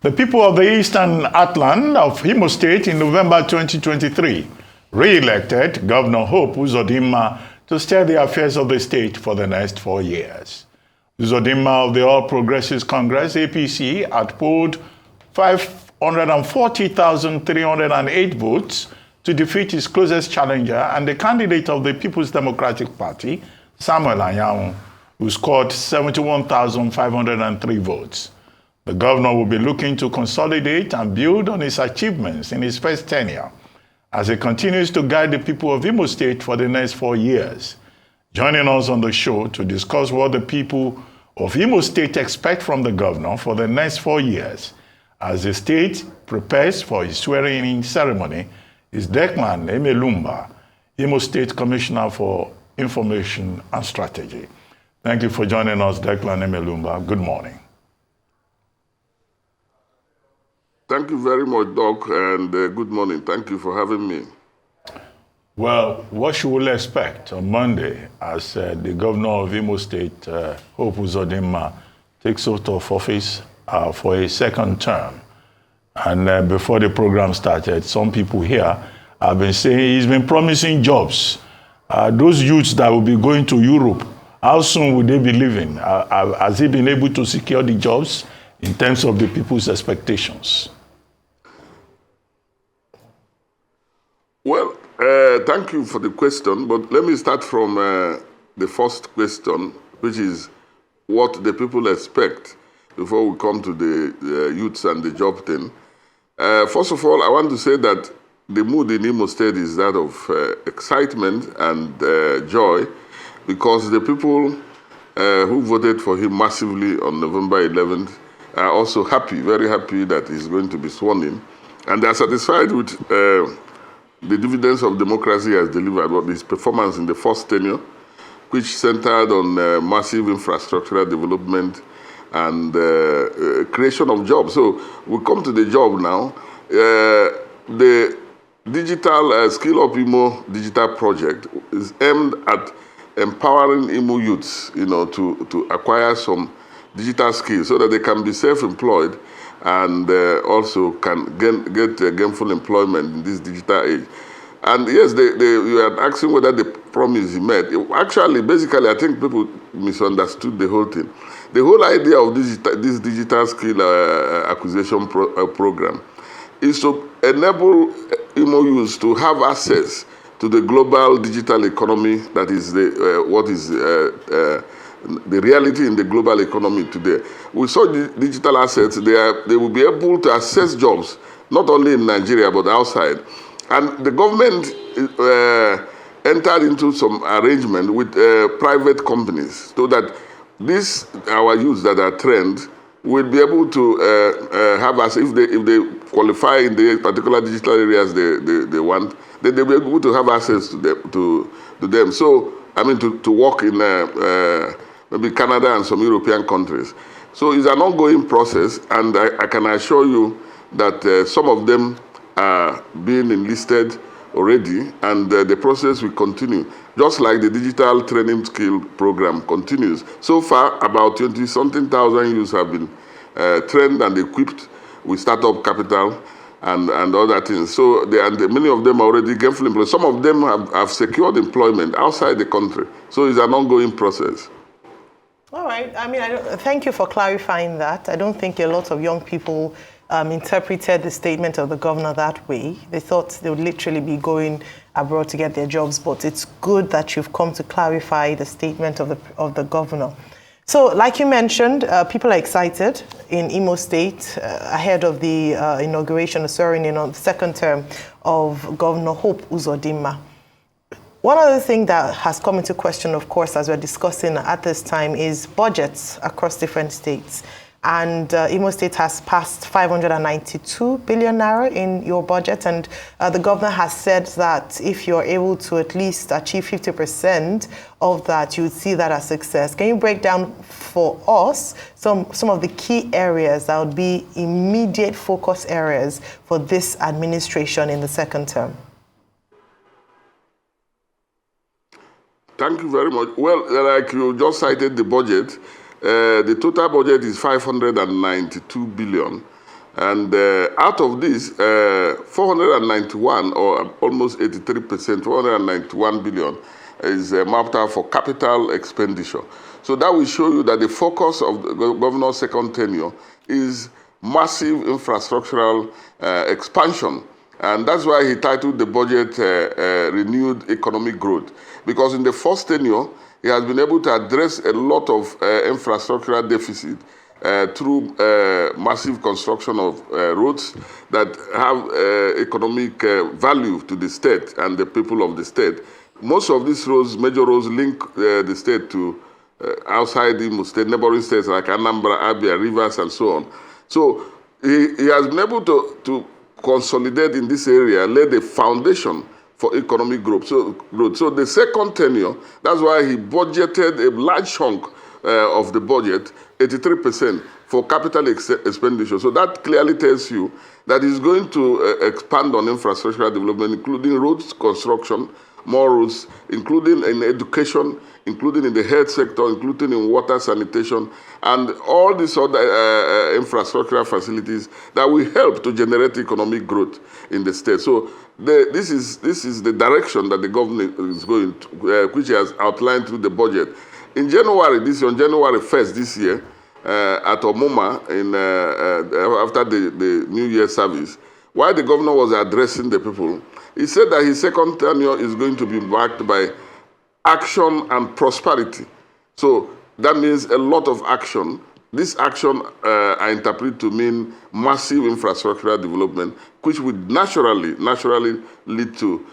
The people of the Eastern Heartland of Imo State in November 2023 re-elected Governor Hope Uzodinma to steer the affairs of the state for the next 4 years. Uzodinma of the All Progressives Congress, APC, had polled 540,308 votes to defeat his closest challenger and the candidate of the People's Democratic Party, Samuel Anyanwu, who scored 71,503 votes. The governor will be looking to consolidate and build on his achievements in his first tenure as he continues to guide the people of Imo State for the next 4 years. Joining us on the show to discuss what the people of Imo State expect from the governor for the next 4 years as the state prepares for his swearing-in ceremony is Declan Emelumba, Imo State Commissioner for Information and Strategy. Thank you for joining us, Declan Emelumba. Good morning. Thank you very much, Doc, and good morning. Thank you for having me. Well, what should we expect on Monday as the governor of Imo State, Hope Uzodinma, takes out of office for a second term? And before the program started, some people here have been saying he's been promising jobs. Those youths that will be going to Europe, how soon will they be leaving? Has he been able to secure the jobs in terms of the people's expectations? Well, thank you for the question, but let me start from the first question, which is what the people expect before we come to the youths and the job thing. First of all, I want to say that the mood in Imo State is that of excitement and joy because the people who voted for him massively on November 11th are also happy, very happy that he's going to be sworn in. And they're satisfied with the dividends of democracy has delivered, but his performance in the first tenure, which centered on massive infrastructural development and creation of jobs. So we come to the job now. The digital Skill Up Imo digital project is aimed at empowering Imo youths, to acquire some digital skills so that they can be self-employed and also can get gainful employment in this digital age. And yes, you are asking whether the promise he made. Actually, basically, I think people misunderstood the whole thing. The whole idea of this digital skill acquisition program is to enable Imo youths to have access to the global digital economy that is the reality in the global economy today. With such digital assets, they will be able to access jobs, not only in Nigeria, but outside. And the government entered into some arrangement with private companies so that our youths that are trained will be able to have us, if they qualify in the particular digital areas they want, then they'll be able to have access to them. So, I mean, to work in maybe Canada and some European countries. So it's an ongoing process, and I can assure you that some of them are being enlisted already, and the process will continue, just like the digital training skill program continues. So far, about 20-something thousand youths have been trained and equipped with startup capital and other things. So many of them are already gainful employed. Some of them have secured employment outside the country. So it's an ongoing process. All right. I mean, thank you for clarifying that. I don't think a lot of young people interpreted the statement of the governor that way. They thought they would literally be going abroad to get their jobs, but it's good that you've come to clarify the statement of the governor. So, like you mentioned, people are excited in Imo State ahead of the inauguration, swearing in on the second term of Governor Hope Uzodinma. One other thing that has come into question, of course, as we're discussing at this time, is budgets across different states. And Imo State has passed 592 billion naira in your budget. And the governor has said that if you're able to at least achieve 50% of that, you would see that as success. Can you break down for us some of the key areas that would be immediate focus areas for this administration in the second term? Thank you very much. Well, like you just cited the budget, the total budget is 592 billion. And out of this, 491 or almost 83%, 491 billion is mapped out for capital expenditure. So that will show you that the focus of the governor's second tenure is massive infrastructural expansion. And that's why he titled the budget Renewed Economic Growth. Because in the first tenure, he has been able to address a lot of infrastructural deficit through massive construction of roads that have economic value to the state and the people of the state. Most of these roads, major roads, link the state to outside Imo State, neighboring states like Anambra, Abia, Rivers, and so on. So he has been able to consolidate in this area, lay the foundation for economic growth. So the second tenure, that's why he budgeted a large chunk of the budget, 83%, for capital expenditure. So that clearly tells you that he's going to expand on infrastructural development, including roads construction, more roads, including in education, including in the health sector, including in water sanitation, and all these other infrastructural facilities that will help to generate economic growth in the state. So this is the direction that the government is going to, which he has outlined through the budget. In January, on January 1st this year, at Omoma, after the New Year service, while the governor was addressing the people, he said that his second tenure is going to be marked by action and prosperity. So that means a lot of action. This action I interpret to mean massive infrastructural development, which would naturally lead to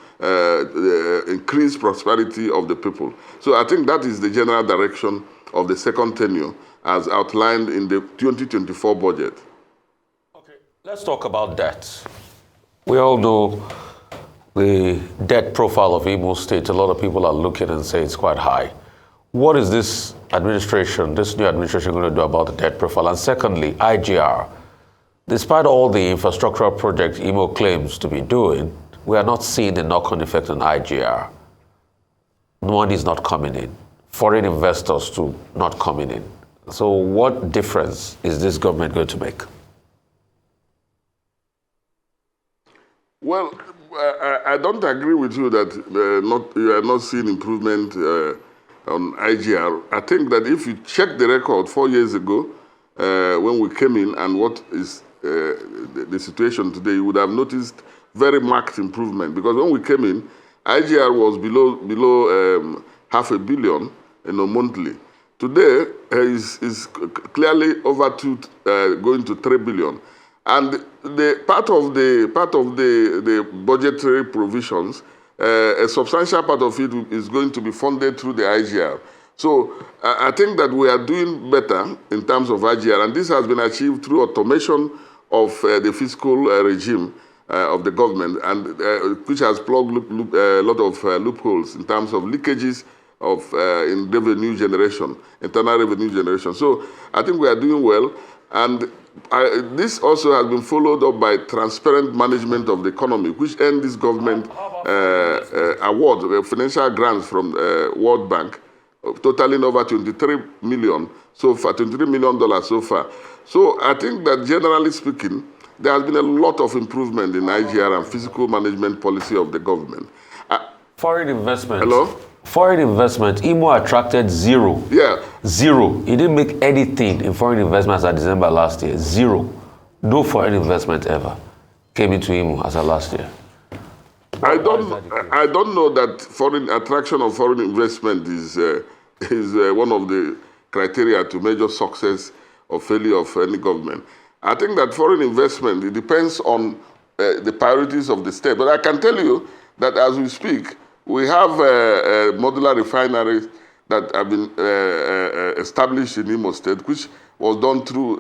increased prosperity of the people. So I think that is the general direction of the second tenure as outlined in the 2024 budget. Okay, let's talk about debt. We all know the debt profile of Imo State. A lot of people are looking and say it's quite high. What is this new administration going to do about the debt profile? And secondly, IGR. Despite all the infrastructural projects Imo claims to be doing, we are not seeing the knock-on effect on IGR. Money is not coming in. Foreign investors too not coming in. So what difference is this government going to make? Well, I don't agree with you that you are not seeing improvement on IGR. I think that if you check the record 4 years ago when we came in and what is the situation today, you would have noticed very marked improvement. Because when we came in, IGR was below $500 million monthly. Today is clearly over going to $3 billion. And the part of the budgetary provisions, a substantial part of it is going to be funded through the IGR. So I think that we are doing better in terms of IGR, and this has been achieved through automation of the fiscal regime of the government, and which has plugged a lot of loopholes in terms of leakages of in revenue generation, internal revenue generation. So I think we are doing well, and this also has been followed up by transparent management of the economy, which earned this government award, financial grants from World Bank, totaling over $23 million so far, $23 million so far. So I think that generally speaking, there has been a lot of improvement in IGR and fiscal management policy of the government. Foreign investment. Hello? Foreign investment, Imo attracted zero. Yeah. Zero. He didn't make anything in foreign investments at December last year. Zero. No foreign investment ever came into Imo as of last year. I don't know that foreign attraction of foreign investment is one of the criteria to measure success or failure of any government. I think that foreign investment, it depends on the priorities of the state. But I can tell you that as we speak, we have modular refineries that have been established in Imo State, which was done through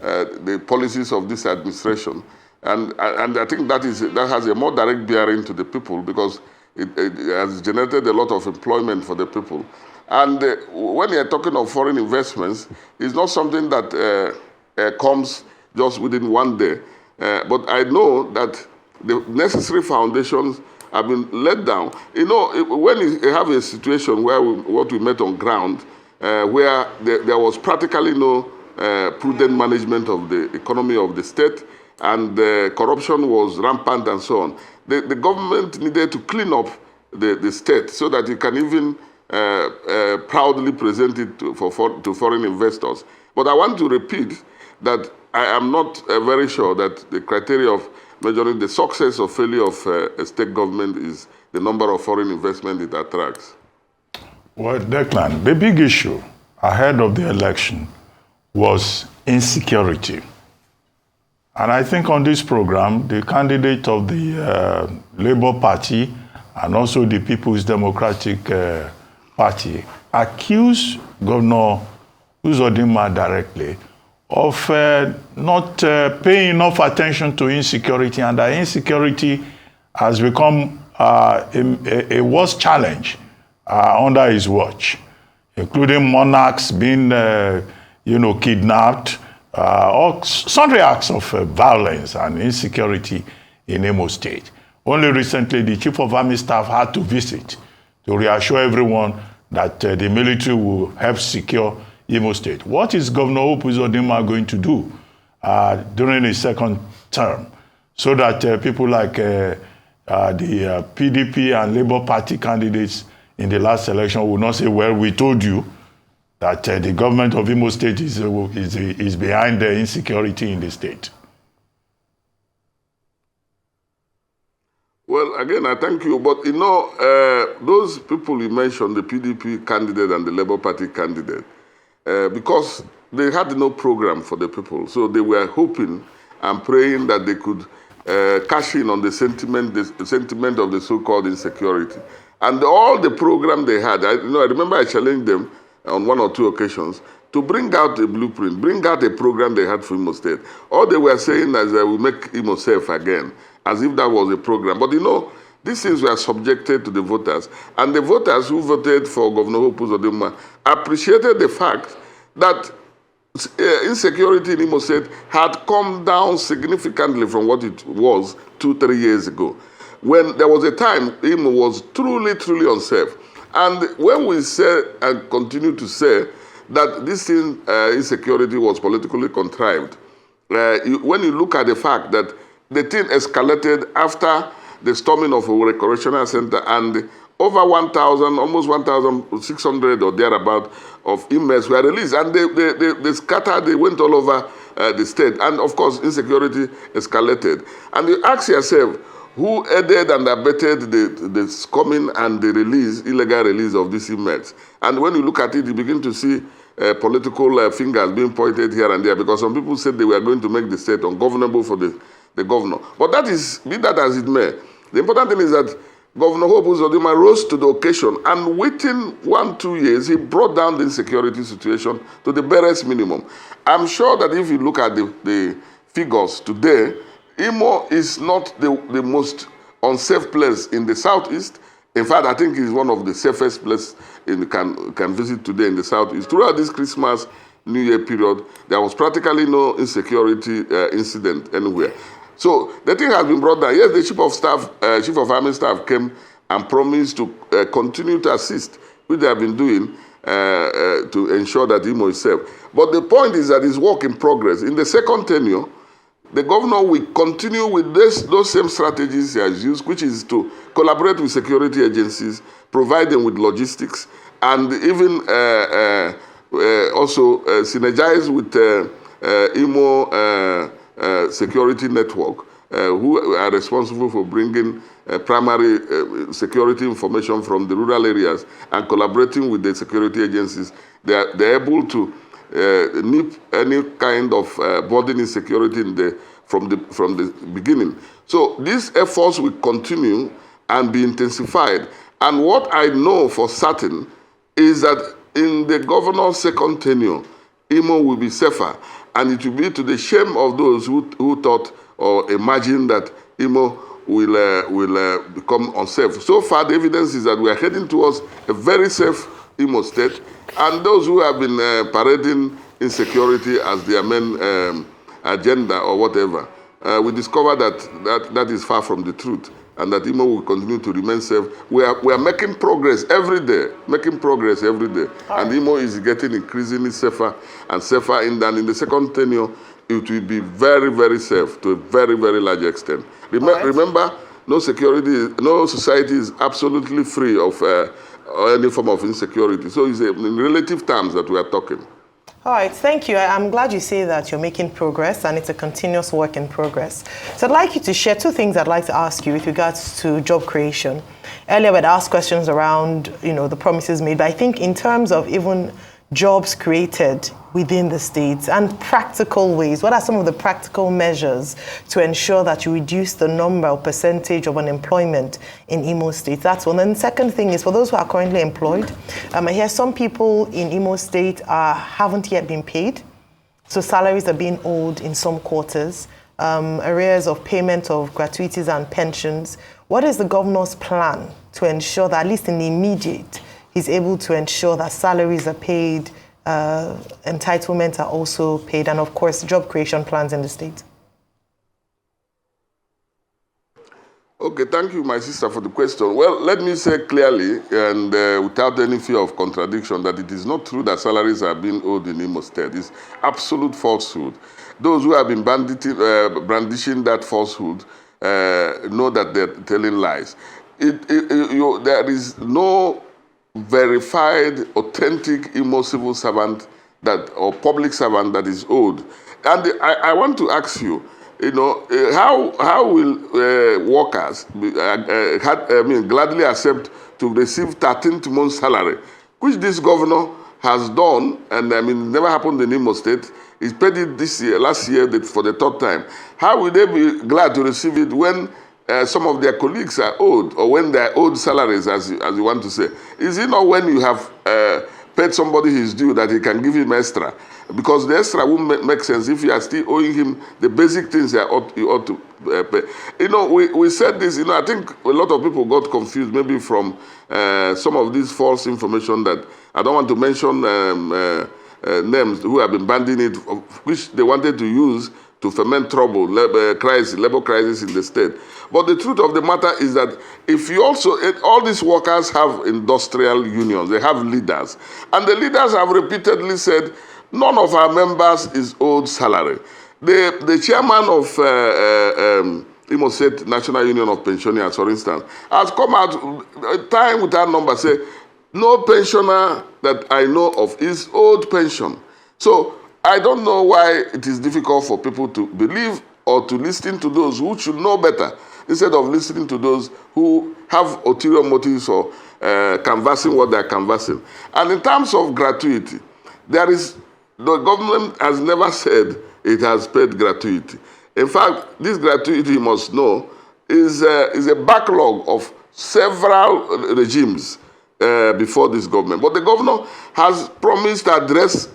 the policies of this administration. And I think that has a more direct bearing to the people because it has generated a lot of employment for the people. And when you're talking of foreign investments, it's not something that comes just within one day. But I know that the necessary foundations have been let down. You know, when you have a situation where what we met on ground, where there was practically no prudent management of the economy of the state, and corruption was rampant and so on. The government needed to clean up the state so that it can even proudly present it to foreign investors. But I want to repeat that I am not very sure that the criteria of measuring the success or failure of a state government is the number of foreign investment it attracts. Well, Declan, the big issue ahead of the election was insecurity. And I think on this program, the candidate of the Labour Party and also the People's Democratic Party accused Governor Uzodinma directly of not paying enough attention to insecurity, and that insecurity has become a worse challenge under his watch, including monarchs being kidnapped, or sundry acts of violence and insecurity in Imo State. Only recently, the Chief of Army Staff had to visit to reassure everyone that the military will help secure Imo State. What is Governor Uzodinma going to do during his second term so that people like the PDP and Labour Party candidates in the last election will not say, well, we told you that the government of Imo State is behind the insecurity in the state? Well, again, I thank you. But, those people you mentioned, the PDP candidate and the Labour Party candidate, because they had no program for the people. So they were hoping and praying that they could cash in on the sentiment of the so-called insecurity. And all the program they had, I remember I challenged them on one or two occasions to bring out a blueprint, bring out a program they had for Imo State. All they were saying is that we make Imo safe again, as if that was a program. But these things were subjected to the voters. And the voters who voted for Governor Uzodinma appreciated the fact that insecurity in Imo State had come down significantly from what it was 2-3 years ago, when there was a time Imo was truly, truly unsafe. And when we say and continue to say that this thing, insecurity was politically contrived, when you look at the fact that the thing escalated after the storming of a correctional center, and over almost 1,600 or thereabout of inmates were released, and they scattered, they went all over the state, and of course insecurity escalated. And you ask yourself, who aided and abetted the coming and the illegal release of these inmates? And when you look at it, you begin to see political fingers being pointed here and there, because some people said they were going to make the state ungovernable for the governor. But be that as it may, the important thing is that Governor Uzodinma rose to the occasion, and within 1-2 years, he brought down the insecurity situation to the barest minimum. I'm sure that if you look at the figures today, Imo is not the most unsafe place in the southeast. In fact, I think it's one of the safest places you can visit today in the southeast. Throughout this Christmas, New Year period, there was practically no insecurity incident anywhere. So the thing has been brought down. Yes, the Chief of Army Staff came and promised to continue to assist, which they have been doing to ensure that Imo is safe. But the point is that it's work in progress. In the second tenure, the governor will continue with those same strategies he has used, which is to collaborate with security agencies, provide them with logistics, and even also synergize with Imo Security Network, who are responsible for bringing primary security information from the rural areas and collaborating with the security agencies. They're able to nip any kind of burden insecurity from the beginning. So these efforts will continue and be intensified. And what I know for certain is that in the governor's second tenure, Imo will be safer, and it will be to the shame of those who thought or imagined that Imo will become unsafe. So far, the evidence is that we are heading towards a very safe Imo State, and those who have been parading insecurity as their main agenda or whatever, we discover that is far from the truth. and that Imo will continue to remain safe. We are making progress every day, and Imo is getting increasingly safer and safer. In the second tenure, it will be very, very safe to a very, very large extent. Remember, no society is absolutely free of any form of insecurity. So it's in relative terms that we are talking. All right, thank you. I'm glad you say that you're making progress and it's a continuous work in progress. So I'd like you to share two things I'd like to ask you with regards to job creation. Earlier we'd asked questions around, the promises made, but I think in terms of even jobs created within the states and practical ways, what are some of the practical measures to ensure that you reduce the number or percentage of unemployment in Imo State? That's one. And the second thing is for those who are currently employed, I hear some people in Imo State haven't yet been paid. So salaries are being owed in some quarters, arrears of payment of gratuities and pensions. What is the governor's plan to ensure that at least in the immediate, he's able to ensure that salaries are paid, entitlements are also paid, and of course, job creation plans in the state? Okay, thank you, my sister, for the question. Well, let me say clearly, and without any fear of contradiction, that it is not true that salaries are being owed in Imo State. It's absolute falsehood. Those who have been brandishing that falsehood know that they're telling lies. There is no verified, authentic Imo civil servant or public servant that is owed. And I want to ask you, how will workers gladly accept to receive 13th month salary, which this governor has done, and never happened in Imo State. He's paid it last year for the third time. How will they be glad to receive it when some of their colleagues are owed, or when they are owed salaries, as you want to say? Is it not when you have paid somebody his due that he can give him extra? Because the extra won't make sense if you are still owing him the basic things you ought to pay. We said this, I think a lot of people got confused maybe from some of this false information that I don't want to mention names who have been banding it, which they wanted to use to ferment trouble, labor crisis in the state. But the truth of the matter is that if you all these workers have industrial unions, they have leaders, and the leaders have repeatedly said, none of our members is owed salary. The chairman of Imo State National Union of Pensioners, for instance, has come out time without number, say, no pensioner that I know of is owed pension. So I don't know why it is difficult for people to believe or to listen to those who should know better, instead of listening to those who have ulterior motives or canvassing what they are canvassing. And in terms of gratuity, the government has never said it has paid gratuity. In fact, this gratuity, you must know, is a backlog of several regimes before this government. But the governor has promised to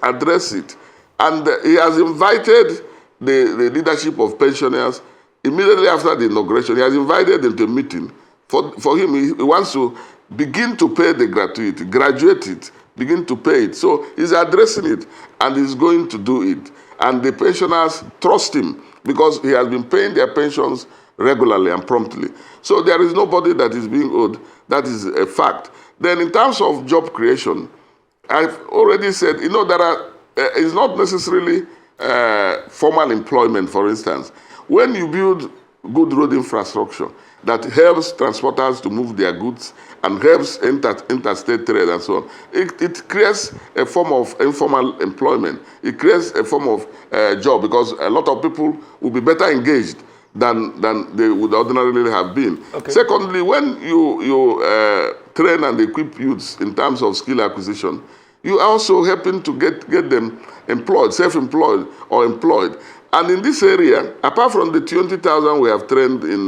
address it. And he has invited the leadership of pensioners immediately after the inauguration. He has invited them to a meeting. For him, he wants to begin to pay the gratuity, graduate it, begin to pay it. So he's addressing it, and he's going to do it. And the pensioners trust him because he has been paying their pensions regularly and promptly. So there is nobody that is being owed. That is a fact. Then in terms of job creation, I've already said, it's not necessarily formal employment, for instance. When you build good road infrastructure that helps transporters to move their goods and helps interstate trade and so on, it creates a form of informal employment. It creates a form of job because a lot of people will be better engaged than they would ordinarily have been. Okay. Secondly, when you train and equip youths in terms of skill acquisition, you are also helping to get them employed, self-employed or employed. And in this area, apart from the 20,000 we have trained in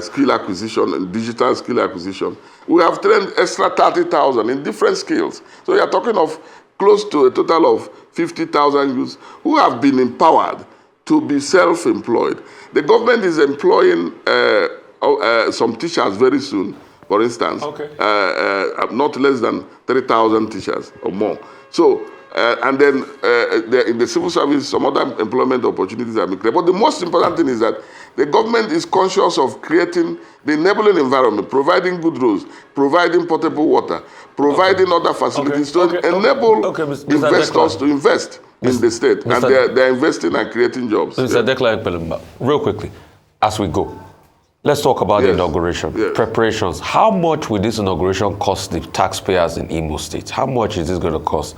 skill acquisition and digital skill acquisition, we have trained extra 30,000 in different skills. So you are talking of close to a total of 50,000 youths who have been empowered to be self-employed. The government is employing some teachers very soon, for instance, Okay. not less than 3,000 teachers or more. So, and then in the civil service, some other employment opportunities are being created. But the most important thing is that the government is conscious of creating the enabling environment, providing good roads, providing potable water, providing other facilities to enable investors to invest in the state. And they're investing and creating jobs. Mr. Declan Emelumba, real quickly, as we go, let's talk about the inauguration. Preparations. How much will this inauguration cost the taxpayers in Imo State? How much is this going to cost?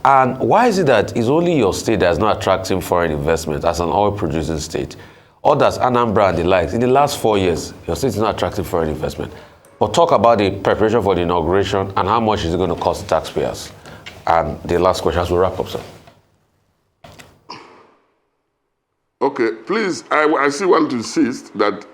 And why is it that it's only your state that is not attracting foreign investment as an oil-producing state? Others, Anambra and the likes, in the last 4 years, your state is not attracting foreign investment. But talk about the preparation for the inauguration and how much is it going to cost the taxpayers? And the last question as we wrap up, sir. Okay, please, I still want to insist that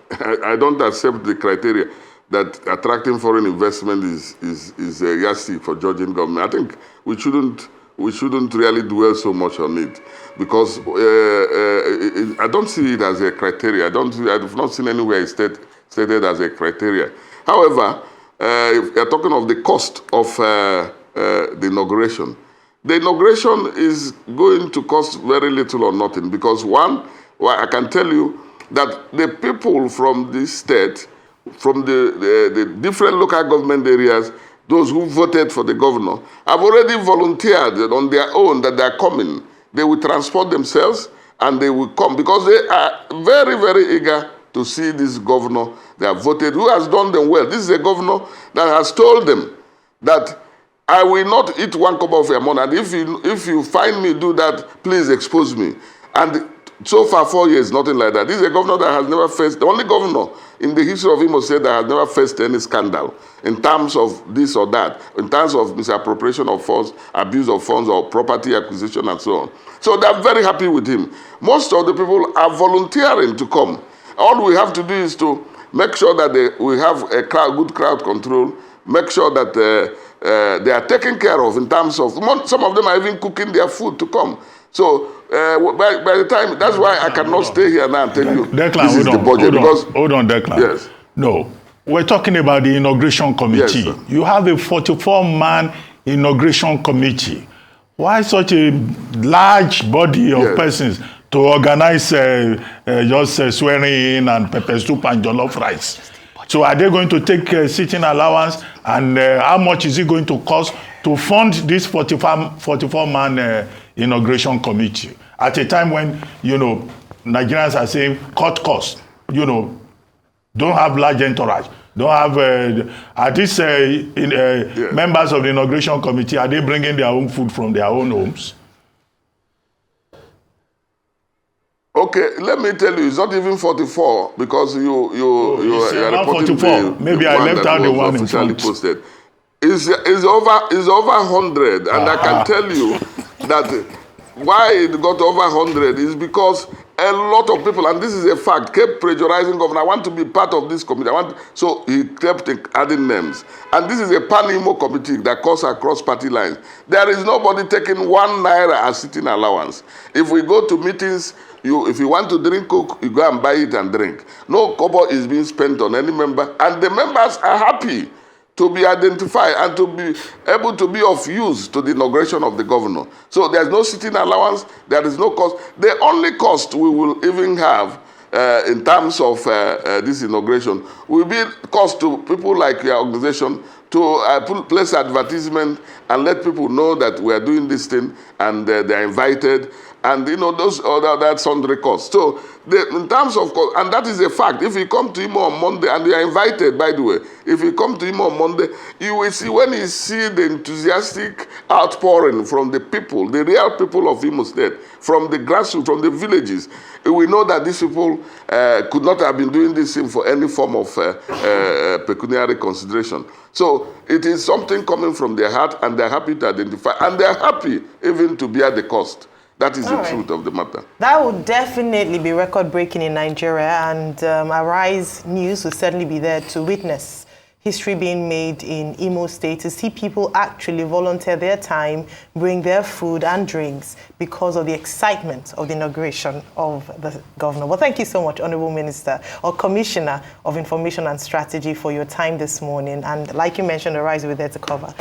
I don't accept the criteria that attracting foreign investment is a yardstick for judging government. I think we shouldn't really dwell so much on it, because I don't see it as a criteria. I've not seen anywhere stated as a criteria. However, if you're talking of the cost of the inauguration, the inauguration is going to cost very little or nothing, because I can tell you that the people from this state, from the different local government areas, those who voted for the governor, have already volunteered on their own that they are coming. They will transport themselves and they will come, because they are very, very eager to see this governor they have voted, who has done them well. This is a governor that has told them that I will not eat one cup of your money, and if you find me do that, please expose me. And so far, 4 years, nothing like that. This is a governor that has never faced, the only governor in the history of Imo State that has never faced any scandal in terms of this or that, in terms of misappropriation of funds, abuse of funds, or property acquisition, and so on. So they're very happy with him. Most of the people are volunteering to come. All we have to do is to make sure that we have a good crowd control, make sure that they are taken care of in terms of, some of them are even cooking their food to come. So by the time, that's why I cannot stay here now and tell you Declan, this is the budget. Hold on, Declan. Yes. No, we're talking about the inauguration committee. Yes, you have a 44-man inauguration committee. Why such a large body of persons to organize just swearing in and pepper soup and jollof rice? So are they going to take sitting allowance, and how much is it going to cost to fund this 44-man inauguration committee at a time when, Nigerians are saying cut costs, don't have large entourage, don't have, are these members of the inauguration committee, are they bringing their own food from their own homes? Okay, let me tell you, it's not even 44, because you are reporting 44. Maybe I left out the one officially posted. It's over 100, and I can tell you that why it got over 100 is because a lot of people, and this is a fact, kept pressurizing governor. I want to be part of this committee. So he kept adding names. And this is a pan-Imo committee that goes across party lines. There is nobody taking 1 naira as sitting allowance. If we go to meetings, if you want to drink Coke, you go and buy it and drink. No kobo is being spent on any member, and the members are happy to be identified and to be able to be of use to the inauguration of the governor. So there's no sitting allowance, there is no cost. The only cost we will even have in terms of this inauguration will be cost to people like your organization to place advertisement and let people know that we are doing this thing, and they're invited, and those other sundry costs. So in terms of cost, and that is a fact. If you come to Imo on Monday, and you are invited, by the way, if you come to Imo on Monday, you will see, when you see the enthusiastic outpouring from the people, the real people of Imo State, from the grassroots, from the villages, we know that these people could not have been doing this thing for any form of pecuniary consideration. So it is something coming from their heart, and they're happy to identify, and they're happy even to bear the cost. That is the truth of the matter. That would definitely be record-breaking in Nigeria, and Arise News will certainly be there to witness history being made in Imo State, to see people actually volunteer their time, bring their food and drinks because of the excitement of the inauguration of the governor. Well, thank you so much, Honorable Minister or Commissioner of Information and Strategy, for your time this morning. And like you mentioned, the rise we're there to cover.